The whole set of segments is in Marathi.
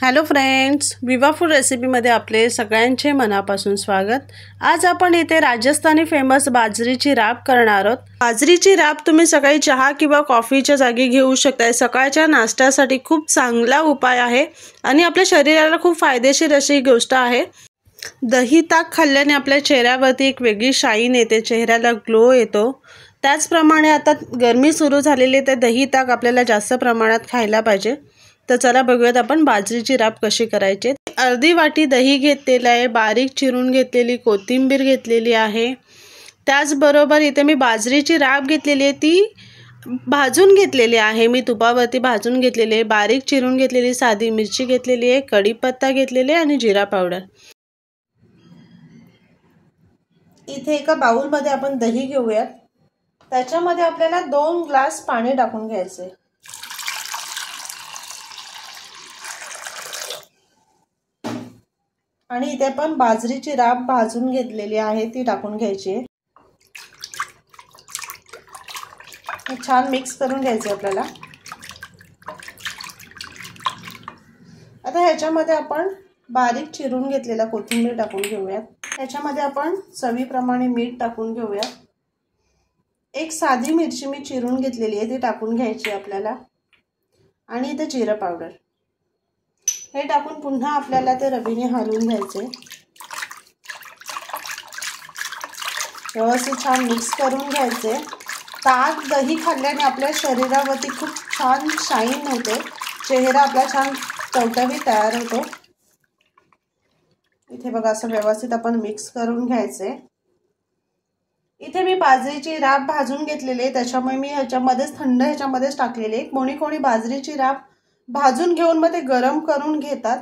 हॅलो फ्रेंड्स, विवा फूड रेसिपीमध्ये आपले सगळ्यांचे मनापासून स्वागत। आज आपण इथे राजस्थानी फेमस बाजरीची राब करणार आहोत। बाजरीची राब तुम्ही सकाळी चहा किंवा कॉफीच्या जागी घेऊ शकता। सकाळच्या नाश्त्यासाठी खूप चांगला उपाय आहे आणि आपल्या शरीराला खूप फायदेशीर अशी गोष्ट आहे। दही ताक खाल्ल्याने आपल्या चेहऱ्यावरती एक वेगळी शाईन येते, चेहऱ्याला ग्लो येतो। त्याचप्रमाणे आता गरमी सुरू झालेली आहे, तर दही ताक आपल्याला जास्त प्रमाणात खायला पाहिजे। तर चला बघूयात आपण बाजरीची राब कशी करायची। अर्धी वाटी दही घेतलेला आहे, बारीक चिरून घेतलेली कोथिंबीर घेतलेली आहे। त्याचबरोबर इथे मी बाजरीची राब घेतलेली आहे, ती भाजून घेतलेली आहे। मी तुपावरती भाजून घेतलेली आहे। बारीक चिरून घेतलेली साधी मिरची घेतलेली आहे, कढीपत्ता घेतलेले आणि जिरा पावडर। इथे एका बाउल मध्ये आपण दही घेऊयात। त्याच्यामध्ये आपल्याला 2 ग्लास पाणी टाकून घ्यायचे। आणि इथे आपण बाजरीची राब भाजून घेतलेली आहे, ती टाकून घ्यायची आहे। छान मिक्स करून घ्यायचे आपल्याला। आता ह्याच्यामध्ये आपण बारीक चिरून घेतलेला कोथिंबीर टाकून घेऊयात। ह्याच्यामध्ये आपण चवीप्रमाणे मीठ टाकून घेऊयात। एक साधी मिरची मी चिरून घेतलेली आहे, ती टाकून घ्यायची आपल्याला। आणि इथे जिरा पावडर हे टाकून पुन्हा आपल्याला ते रवीने हलवून घ्यायचे। व्यवस्थित छान मिक्स करून घ्यायचे। ताक दही खाल्ल्याने आपल्या शरीरावरती खूप छान शाईन होते, चेहरा आपला छान टवटवीत तयार होतो। इथे बघा असं व्यवस्थित आपण मिक्स करून घ्यायचे। इथे मी बाजरीची राब भाजून घेतलेली आहे, त्याच्यामुळे मी ह्याच्यामध्येच थंड ह्याच्यामध्येच टाकलेली आहे। कोणी कोणी बाजरीची राब भाजून घेऊन मग ते गरम करून घेतात।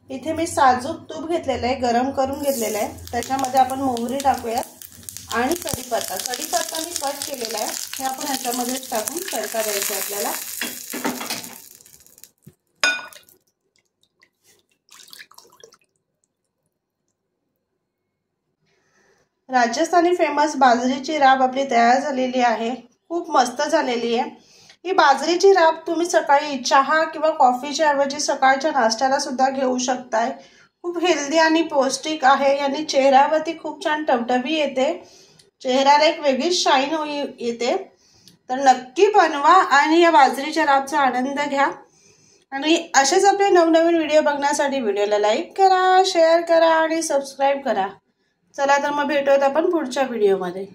इथे मी साजूक तूप घेतलेलं आहे, गरम करून घेतलेलं आहे। त्याच्यामध्ये आपण मोहरी टाकूयात आणि कढीपत्ता मी कट केलेला आहे, हे आपण ह्याच्यामध्ये टाकून तडका द्यायचा आपल्याला। राजस्थानी फेमस बाजरीची राब आपली तयार झालेली आहे, खूप मस्त झालेली आहे। ही बाजरीची राब तुम्ही सकाळी चहा किंवा कॉफीच्या ऐवजी सकाळच्या नाश्त्याला सुद्धा घेऊ शकताय। खूप हेल्दी आणि पौष्टिक आहे। याने चेहऱ्यावरती खूप छान टवटवी येते, चेहऱ्याला एक वेगळी शाईन येते। तर नक्की बनवा आणि या बाजरीच्या राबचा आनंद घ्या। आणि असेच आपले नवनवीन व्हिडिओ बघण्यासाठी व्हिडिओला लाईक करा, शेअर करा आणि सबस्क्राईब करा। चला तर मग भेटूयात आपण पुढच्या व्हिडिओमध्ये।